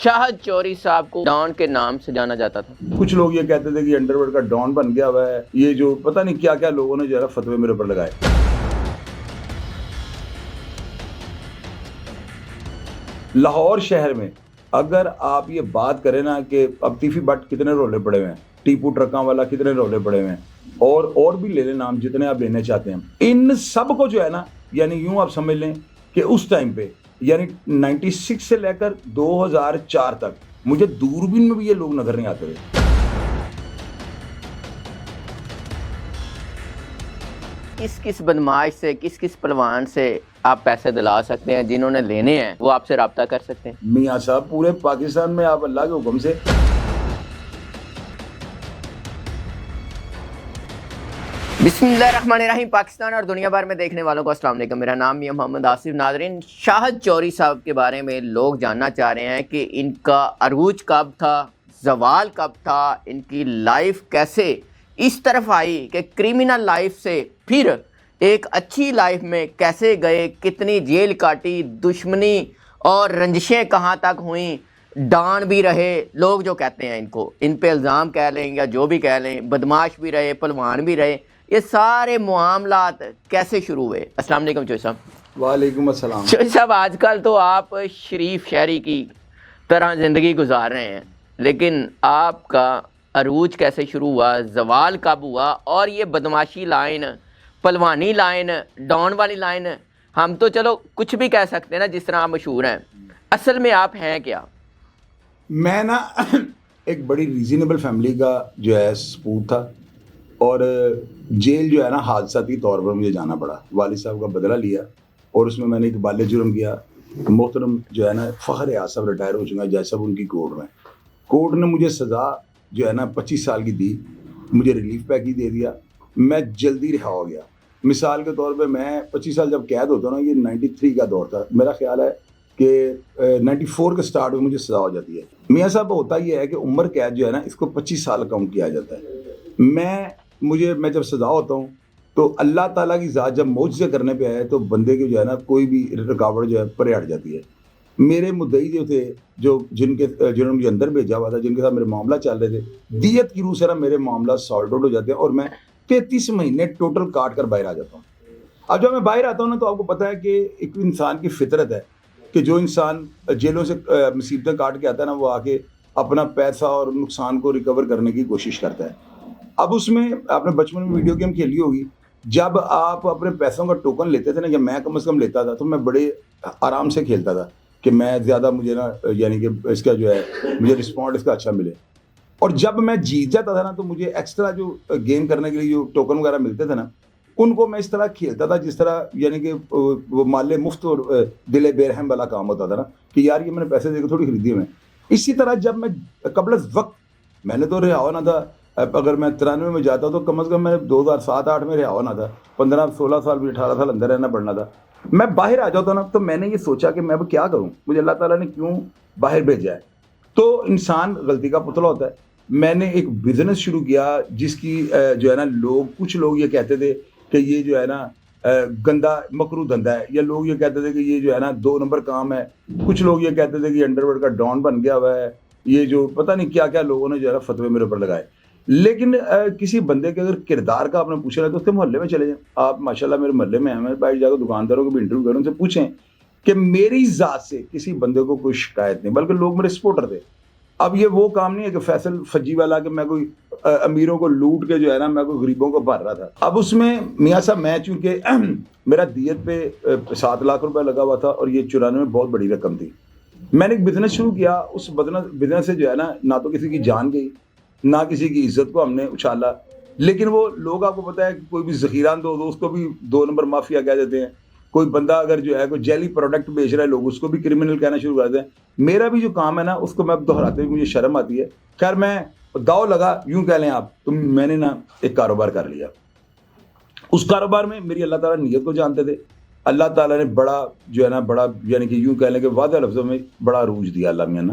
شاہد چوری صاحب کو ڈان کے نام سے جانا جاتا تھا. کچھ لوگ یہ کہتے تھے کہ انڈرورلڈ کا ڈان بن گیا ہوا ہے. یہ جو پتہ نہیں کیا کیا لوگوں نے جو ہے فتوے میرے اوپر لگائے. لاہور شہر میں اگر آپ یہ بات کریں نا کہ اب تیفی بٹ کتنے رولے پڑے ہوئے ہیں, ٹیپو ٹرکاں والا کتنے رولے پڑے ہوئے ہیں, اور بھی لے لیں نام جتنے آپ لینے چاہتے ہیں, ان سب کو جو ہے نا یعنی یوں آپ سمجھ لیں کہ اس ٹائم پہ یعنی 96 سے لے کر 2004 تک مجھے دوربین میں بھی یہ لوگ نظر نہیں آتے تھے. کس بدماش سے کس پلوان سے آپ پیسے دلا سکتے ہیں؟ جنہوں نے لینے ہیں وہ آپ سے رابطہ کر سکتے ہیں. میاں صاحب پورے پاکستان میں آپ اللہ کے حکم سے. بسم اللہ الرحمن الرحیم. پاکستان اور دنیا بھر میں دیکھنے والوں کو السلام علیکم. میرا نام میاں محمد آصف. ناظرین, شاہد چوری صاحب کے بارے میں لوگ جاننا چاہ رہے ہیں کہ ان کا عروج کب تھا, زوال کب تھا, ان کی لائف کیسے اس طرف آئی کہ کریمنل لائف سے پھر ایک اچھی لائف میں کیسے گئے, کتنی جیل کاٹی, دشمنی اور رنجشیں کہاں تک ہوئیں, ڈان بھی رہے لوگ جو کہتے ہیں ان پہ الزام کہہ لیں یا جو بھی کہہ لیں, بدماش بھی رہے, پلوان بھی رہے, یہ سارے معاملات کیسے شروع ہوئے؟ السلام علیکم چوہی صاحب. وعلیکم السلام. چوہی صاحب, آج کل تو آپ شریف شہری کی طرح زندگی گزار رہے ہیں, لیکن آپ کا عروج کیسے شروع ہوا, زوال کب ہوا, اور یہ بدماشی لائن, پلوانی لائن, ڈان والی لائن, ہم تو چلو کچھ بھی کہہ سکتے ہیں نا جس طرح آپ مشہور ہیں, اصل میں آپ ہیں کیا؟ میں نا ایک بڑی ریزنیبل فیملی کا جو ہے سپوت تھا, اور جیل جو ہے نا حادثاتی طور پر مجھے جانا پڑا. والد صاحب کا بدلہ لیا اور اس میں میں نے ایک بالغ جرم کیا. محترم جو ہے نا فخر اعظم ریٹائر ہو چکا ہے جیسا ان کی کورٹ نے مجھے سزا جو ہے نا 25 سال کی دی, مجھے ریلیف پیکیج دے دیا, میں جلدی رہا ہو گیا. مثال کے طور پہ میں 25 سال جب قید ہوتا ہوں نا, یہ 93 کا دور تھا, میرا خیال ہے کہ 94 کے سٹارٹ میں مجھے سزا ہو جاتی ہے. میاں صاحب ہوتا یہ ہے کہ عمر قید جو ہے نا اس کو 25 سال کاؤنٹ کیا جاتا ہے. میں جب سزا ہوتا ہوں تو اللہ تعالیٰ کی ذات جب معجزے کرنے پہ آئے تو بندے کی جو ہے نا کوئی بھی رکاوٹ جو ہے پرے ہٹ جاتی ہے. میرے مدعی جو تھے جنہوں نے مجھے اندر بھیجا ہوا تھا, جن کے ساتھ میرے معاملہ چل رہے تھے, دیت کی روح سے نا میرے معاملہ سالٹ آؤٹ ہو جاتے ہیں اور میں 33 مہینے ٹوٹل کاٹ کر باہر آ جاتا ہوں. اب جب میں باہر آتا ہوں نا تو آپ کو پتہ ہے کہ ایک انسان کی فطرت ہے کہ جو انسان جیلوں سے مصیبتیں کاٹ کے آتا ہے نا, وہ آ کے اپنا پیسہ اور نقصان کو ریکور کرنے کی کوشش کرتا ہے. اب اس میں آپ نے بچپن میں ویڈیو گیم کھیلی ہوگی, جب آپ اپنے پیسوں کا ٹوکن لیتے تھے نا, یا میں کم از کم لیتا تھا, تو میں بڑے آرام سے کھیلتا تھا کہ میں زیادہ مجھے نا یعنی کہ اس کا جو ہے مجھے رسپونڈ اس کا اچھا ملے. اور جب میں جیت جاتا تھا نا تو مجھے ایکسٹرا جو گیم کرنے کے لیے جو ٹوکن وغیرہ ملتے تھے نا, ان کو میں اس طرح کھیلتا تھا جس طرح یعنی کہ وہ مال مفت اور دل بے رحم والا کام ہوتا تھا نا, کہ یار یہ میں نے پیسے دے کے تھوڑی خریدی ہوئے. اسی طرح جب میں قبل وقت میں نے تو رہا ہونا تھا, اگر میں 93 میں جاتا تو کم از کم میں 2007-8 میں رہا ہونا تھا, 15-16 سال بھی 18 سال اندر رہنا پڑنا تھا. میں باہر آ جاتا نا تو میں نے یہ سوچا کہ میں اب کیا کروں, مجھے اللہ تعالیٰ نے کیوں باہر بھیجا ہے. تو انسان غلطی کا پتلا ہوتا ہے. میں نے ایک بزنس شروع کیا جس کی جو ہے نا کچھ لوگ یہ کہتے تھے کہ یہ جو ہے نا گندا مکروہ دھندا ہے, یا لوگ یہ کہتے تھے کہ یہ جو ہے نا 2 نمبر کام ہے. کچھ لوگ یہ کہتے تھے کہ انڈرورلڈ کا ڈان بن گیا ہوا ہے. یہ جو پتہ نہیں کیا کیا لوگوں نے جو ہے نا فتوے میرے اوپر لگائے. لیکن کسی بندے کے اگر کردار کا آپ نے پوچھا ہے تو اس کے محلے میں چلے جائیں. آپ ماشاءاللہ میرے محلے میں ہیں, میں باہر جا کے دکانداروں کو بھی انٹرویو کروں, ان سے پوچھیں کہ میری ذات سے کسی بندے کو کوئی شکایت نہیں, بلکہ لوگ میرے سپورٹر تھے. اب یہ وہ کام نہیں ہے کہ فیصل فجی والا کہ میں کوئی امیروں کو لوٹ کے جو ہے نا میں کوئی غریبوں کو بھر رہا تھا. اب اس میں میاں صاحب میں چونکہ میرا دیت پہ 7 لاکھ روپے لگا ہوا تھا اور یہ 94 میں بہت بڑی رقم تھی. میں نے ایک بزنس شروع کیا. اس بزنس سے جو ہے نا نہ تو کسی کی جان گئی, نہ کسی کی عزت کو ہم نے اچھالا. لیکن وہ لوگ آپ کو پتہ ہے کہ کوئی بھی ذخیرہ اندوز اس کو بھی 2 نمبر مافیا کہہ دیتے ہیں. کوئی بندہ اگر جو ہے کوئی جیلی پروڈکٹ بیچ رہا ہے, لوگ اس کو بھی کرمنل کہنا شروع کر دیتے ہیں. میرا بھی جو کام ہے نا اس کو میں دہراتے ہوئے مجھے شرم آتی ہے. خیر میں داؤ لگا یوں کہہ لیں آپ, تو میں نے نا ایک کاروبار کر لیا. اس کاروبار میں میری اللہ تعالیٰ نیت کو جانتے تھے. اللہ تعالیٰ نے بڑا جو ہے نا بڑا یعنی کہ یوں کہہ لیں کہ واضح لفظوں میں بڑا عروج دیا اللہ میاں نے.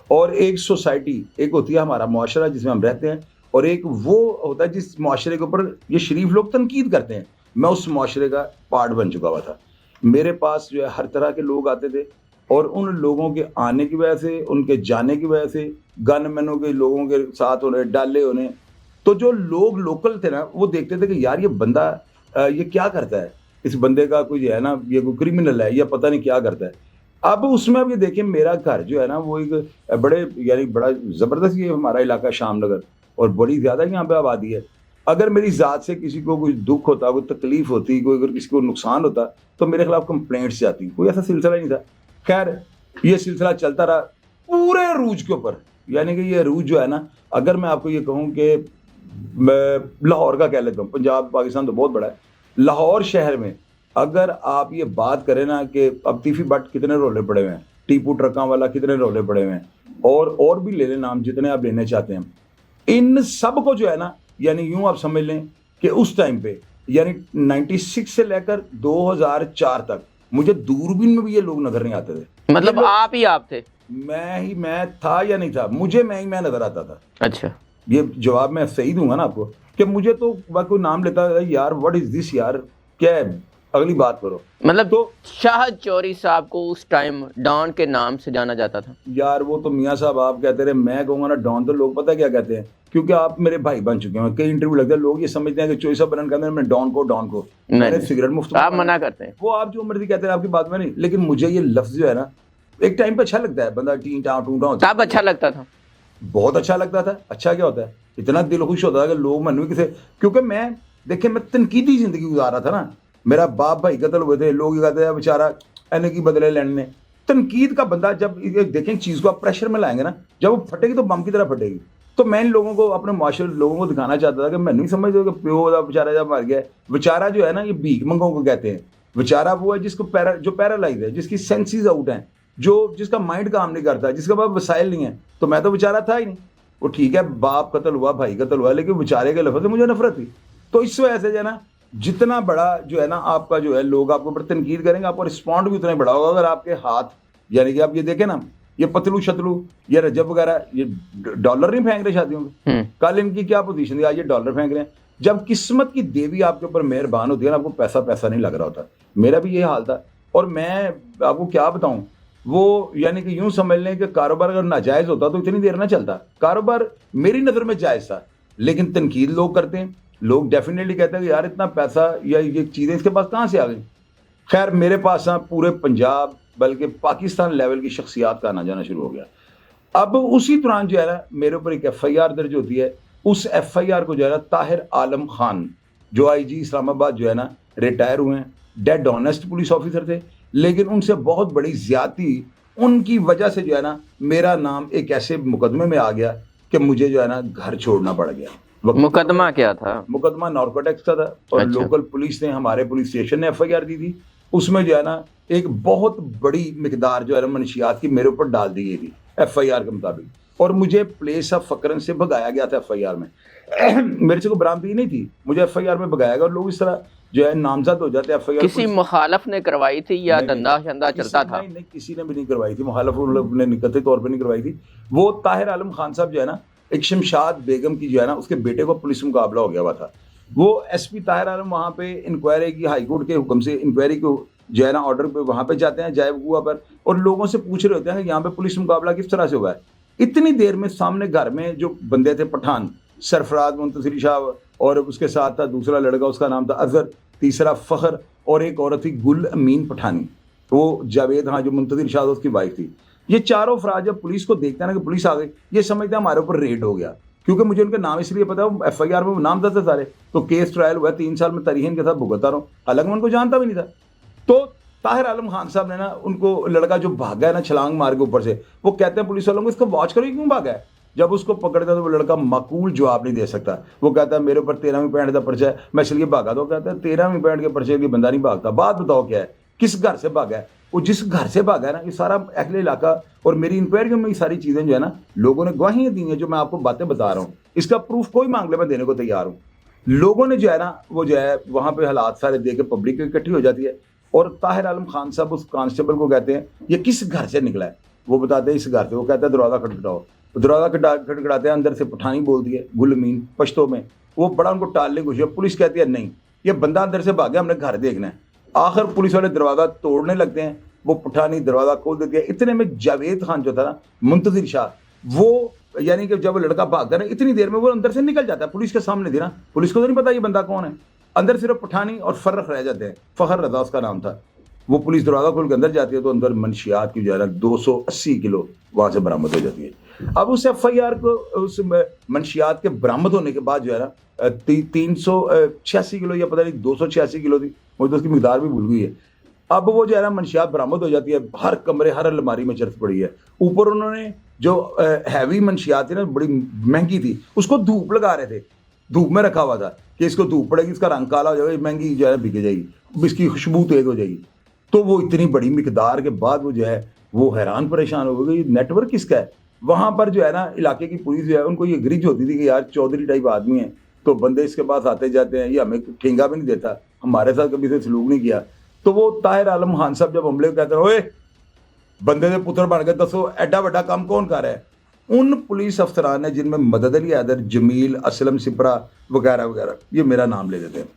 اور ایک سوسائٹی ایک ہوتی ہے ہمارا معاشرہ جس میں ہم رہتے ہیں, اور ایک وہ ہوتا ہے جس معاشرے کے اوپر یہ شریف لوگ تنقید کرتے ہیں. میں اس معاشرے کا پارٹ بن چکا ہوا تھا. میرے پاس جو ہے ہر طرح کے لوگ آتے تھے, اور ان لوگوں کے آنے کی وجہ سے, ان کے جانے کی وجہ سے, گن مینوں کے لوگوں کے ساتھ ہونے, ڈالے ہونے, تو جو لوگ لوکل تھے نا وہ دیکھتے تھے کہ یار یہ بندہ یہ کیا کرتا ہے, اس بندے کا کوئی جو ہے نا یہ کوئی کرمنل ہے یا پتہ نہیں کیا کرتا ہے. اب اس میں اب یہ دیکھیں میرا گھر جو ہے نا وہ ایک بڑے یعنی بڑا زبردست یہ ہمارا علاقہ شام نگر, اور بڑی زیادہ یہاں پہ آبادی ہے. اگر میری ذات سے کسی کو کوئی دکھ ہوتا, کوئی تکلیف ہوتی, کوئی اگر کسی کو نقصان ہوتا تو میرے خلاف کمپلینٹس جاتی. کوئی ایسا سلسلہ نہیں تھا. خیر یہ سلسلہ چلتا رہا پورے عروج کے اوپر. یعنی کہ یہ عروج جو ہے نا, اگر میں آپ کو یہ کہوں کہ میں لاہور کا کہہ لیتا ہوں, پنجاب پاکستان تو بہت بڑا ہے, لاہور شہر میں اگر آپ یہ بات کریں نا کہ اب تیفی بٹ کتنے رولے پڑے ہوئے ہیں, ٹیپو ٹرکاں والا کتنے رولے پڑے ہوئے ہیں, اور بھی لے لیں نام جتنے آپ لینے چاہتے ہیں, ان سب کو جو ہے نا یعنی یوں آپ سمجھ لیں کہ اس ٹائم پہ یعنی 96 سے لے کر 2004 تک مجھے دوربین میں بھی یہ لوگ نظر نہیں آتے تھے. مطلب آپ ہی آپ تھے؟ میں تھا یا نہیں تھا, مجھے میں نظر آتا تھا. اچھا, یہ جواب میں صحیح دوں گا نا آپ کو کہ مجھے تو کوئی نام لیتا ہے یار واٹ از دس, یار کیا ہے, اگلی بات کرو. مطلب تو شاہد چوری صاحب کو اس ٹائم ڈان کے نام سے جانا جاتا تھا؟ یار وہ تو میاں صاحب آپ کہتے رہے, میں کہوں گا نا ڈان, تو لوگ پتہ کیا کہتے ہیں, کیونکہ آپ میرے بھائی بن چکے ہیں, کئی انٹرویو لگتے ہیں, لوگ یہ سمجھتے ہیں کہ چوری صاحب بنن کہتے ہیں میں ڈان کو میں نے سگریٹ مفت آپ منع کرتے ہیں, وہ آپ جو مرضی کہتے ہیں آپ کی بات میں نہیں, لیکن مجھے یہ لفظ جو ہے نا ایک ٹائم پہ اچھا لگتا ہے, بندہ ٹین ٹاؤں ٹون ٹاؤں صاحب اچھا لگتا تھا, بہت اچھا لگتا تھا. اچھا کیا ہوتا ہے, اتنا دل خوش ہوتا تھا کہ لوگ منوی کسے, کیونکہ میں دیکھیں میں تنقیدی زندگی گزار رہا تھا نا, میرا باپ بھائی قتل ہوئے تھے, لوگ یہ کہتے ہیں بیچارہ اینے کی بدلے لینے. تنقید کا بندہ جب دیکھیں چیز کو آپ پریشر میں لائیں گے نا, جب وہ پھٹے گی تو بم کی طرح پھٹے گی. تو میں ان لوگوں کو اپنے معاشرے لوگوں کو دکھانا چاہتا تھا کہ میں نہیں سمجھتا کہ پیو دا بیچارہ جب مر گیا, بیچارہ جو ہے نا یہ بھیک منگوں کو کہتے ہیں. بیچارہ وہ ہے جس کو جو پیرالائز ہے, جس کی سینسز آؤٹ ہیں, جس کا مائنڈ کام نہیں کرتا, جس کے پاس وسائل نہیں ہیں. تو میں تو بیچارہ تھا ہی نہیں. وہ ٹھیک ہے باپ قتل ہوا, بھائی قتل ہوا, لیکن بیچارے کے لفظ سے مجھے نفرت تھی. تو اس وجہ سے جو ہے نا جتنا بڑا جو ہے نا آپ کا جو ہے لوگ آپ کے اوپر تنقید کریں گے, آپ کا رسپونڈ بھی اتنا ہی بڑا ہوگا. اگر آپ کے ہاتھ یعنی کہ آپ یہ دیکھیں نا یہ پتلو شتلو یہ رجب وغیرہ یہ ڈالر نہیں پھینک رہے شادیوں میں, کل ان کی کیا پوزیشن تھی, آج یہ ڈالر پھینک رہے ہیں. جب قسمت کی دیوی آپ کے اوپر مہربان ہوتی ہے نا, آپ کو پیسہ نہیں لگ رہا ہوتا. میرا بھی یہ حال تھا. اور میں آپ کو کیا بتاؤں, وہ یعنی کہ یوں سمجھ لیں کہ کاروبار اگر ناجائز ہوتا تو اتنی دیر نہ چلتا. کاروبار میری نظر میں جائز تھا, لیکن تنقید لوگ کرتے ہیں, لوگ ڈیفینیٹلی کہتے ہیں کہ یار اتنا پیسہ یا یہ چیزیں اس کے پاس کہاں سے آ گئی. خیر میرے پاس پورے پنجاب بلکہ پاکستان لیول کی شخصیات کا آنا جانا شروع ہو گیا. اب اسی دوران جو ہے نا میرے اوپر ایک ایف آئی آر درج ہوتی ہے. اس ایف آئی آر کو جو ہے نا طاہر عالم خان جو آئی جی اسلام آباد جو ہے نا ریٹائر ہوئے ہیں, ڈیڈ آنیسٹ پولیس آفیسر تھے, لیکن ان سے بہت بڑی زیادتی ان کی وجہ سے جو ہے نا میرا نام ایک ایسے مقدمے میں آ گیا کہ مجھے جو ہے نا گھر چھوڑنا پڑ گیا. مقدمہ کیا تھا؟ مقدمہ نارکوٹکس کا تھا, اور لوکل پولیس نے ہمارے پولیس اسٹیشن نے ایف آئی آر دی تھی. اس میں جو ہے نا ایک بہت بڑی مقدار جو ہے نا منشیات کی میرے اوپر ڈال دی گئی تھی ایف آئی آر کے مطابق, اور مجھے پلیس آف فکرن سے بھگایا گیا تھا. ایف آئی آر میں میرے سے کوئی برامدی نہیں تھی, مجھے ایف آئی آر میں بھگایا گیا. اور لوگ اس طرح جو ہے نامزد ہو جاتے ہیں ایف آئی آر. کسی مخالف نے کروائی تھی یا دندا شندہ چلتا تھا؟ نہیں, کسی نے بھی نہیں کروائی تھی, مخالف نے نکلتے طور پہ نہیں کروائی تھی. وہ طاہر عالم خان صاحب جو ہے نا ایک شمشاد بیگم کی جو ہے نا اس کے بیٹے کو پولیس مقابلہ ہو گیا ہوا تھا. وہ ایس پی طاہر عالم وہاں پہ انکوائری کی, ہائی کورٹ کے حکم سے انکوائری کو جو ہے نا آرڈر پہ وہاں پہ جاتے ہیں جائے ہوا پر, اور لوگوں سے پوچھ رہے ہوتے ہیں کہ یہاں پہ پولیس مقابلہ کس طرح سے ہوا ہے. اتنی دیر میں سامنے گھر میں جو بندے تھے پٹھان, سرفراز منتصری شاہ, اور اس کے ساتھ تھا دوسرا لڑکا اس کا نام تھا اظہر, تیسرا فخر, اور ایک عورت تھی گل امین پٹھانی, وہ جاوید ہاں جو منتصر شاہ اس کی وائف تھی. یہ چاروں افراد جب پولیس کو دیکھتے ہیں نا کہ پولیس آ گئی, یہ سمجھتے ہیں ہمارے اوپر ریڈ ہو گیا, کیونکہ مجھے ان کے نام اس لیے پتا ہے, ایف آئی آر میں وہ نام تھا سارے. تو کیس ٹرائل ہوا ہے, 3 سال میں تاریخین کے ساتھ بھگتا رہا ہوں, حالانکہ میں ان کو جانتا بھی نہیں تھا. تو طاہر عالم خان صاحب نے نا ان کو لڑکا جو بھاگا ہے نا چھلانگ مار کے اوپر سے, وہ کہتے ہیں پولیس والوں کو اس کو واچ کرو کیوں بھاگا ہے. جب اس کو پکڑتا ہے تو وہ لڑکا معقول جواب نہیں دے سکتا. وہ کہتا ہے میرے اوپر 13ویں پوائنٹ کا پرچہ ہے, میں اس لیے بھاگا. تو کہتا ہے 13ویں پوائنٹ کے پرچے کے لیے بندہ نہیں بھاگتا. بات بتاؤ کیا ہے, کس گھر سے بھاگا ہے. وہ جس گھر سے بھاگا ہے نا, یہ سارا اہل علاقہ اور میری انکوائریوں میں یہ ساری چیزیں جو ہے نا لوگوں نے گواہیاں دی ہیں, جو میں آپ کو باتیں بتا رہا ہوں, اس کا پروف کوئی مانگ لے میں دینے کو تیار ہوں. لوگوں نے جو ہے نا وہ جو ہے وہاں پہ حالات سارے دیکھ کے پبلک اکٹھی ہو جاتی ہے, اور طاہر عالم خان صاحب اس کانسٹیبل کو کہتے ہیں یہ کس گھر سے نکلا ہے. وہ بتاتے ہیں اس گھر سے. وہ کہتا ہے دروازہ کھٹکھٹاؤ. دروازہ کھٹکھٹاتے ہیں, اندر سے پٹھانی بولتی ہے گل امین پشتو میں. وہ بڑا ان کو ٹالنے کی کوشش, پولیس کہتی ہے نہیں یہ بندہ اندر سے بھاگا, ہم نے گھر دیکھنا ہے. آخر پولیس والے دروازہ توڑنے لگتے ہیں, وہ پٹھانی دروازہ کھول دیتی ہے. اتنے میں جاوید خان جو تھا نا, منتظر شاہ, وہ یعنی کہ جب وہ لڑکا بھاگتا ہے نا اتنی دیر میں وہ اندر سے نکل جاتا ہے, پولیس کے سامنے تھی نا, پولیس کو تو نہیں پتا یہ بندہ کون ہے, اندر صرف پٹھانی اور فرخ رہ جاتے ہیں, فخر رضا اس کا نام تھا. وہ پولیس دروازہ کھول کے اندر جاتی ہے تو اندر منشیات کی جو ہے نا 280 کلو وہاں سے برآمد ہو جاتی ہے. اب اس ایف آئی آر کو اس منشیات کے برآمد ہونے کے بعد جو ہے نا 386 کلو یا پتہ نہیں 286 کلو تھی, مجھے تو اس کی مقدار بھی بھول گئی ہے. اب وہ جو ہے نا منشیات برآمد ہو جاتی ہے, ہر کمرے ہر الماری میں چرخ پڑی ہے. اوپر انہوں نے جو ہیوی منشیات تھی نا بڑی مہنگی تھی, اس کو دھوپ لگا رہے تھے, دھوپ میں رکھا ہوا تھا کہ اس کو دھوپ پڑے گی, اس کا رنگ کالا ہو جائے گا, مہنگی جو ہے نا بک جائے گی, اس کی خوشبو تیز ہو جائے گی. تو وہ اتنی بڑی مقدار کے بعد وہ جو ہے وہ حیران پریشان ہو گئی, نیٹ ورک کس کا ہے. وہاں پر جو ہے نا علاقے کی پولیس جو ہے ان کو یہ گرج ہوتی تھی کہ یار چودھری ٹائپ آدمی ہیں تو بندے اس کے پاس آتے جاتے ہیں, یہ ہمیں ٹھینگا بھی نہیں دیتا, ہمارے ساتھ کبھی سے سلوک نہیں کیا. تو وہ طاہر عالم خان صاحب جب حملے کو کہتے ہیں اوئے بندے دے پتر بن کے دسو ایڈا بڑا کام کون کر رہا ہے, ان پولیس افسران نے جن میں مدد علی حیدر, جمیل, اسلم سپرا وغیرہ وغیرہ, یہ میرا نام لے دیتے ہیں.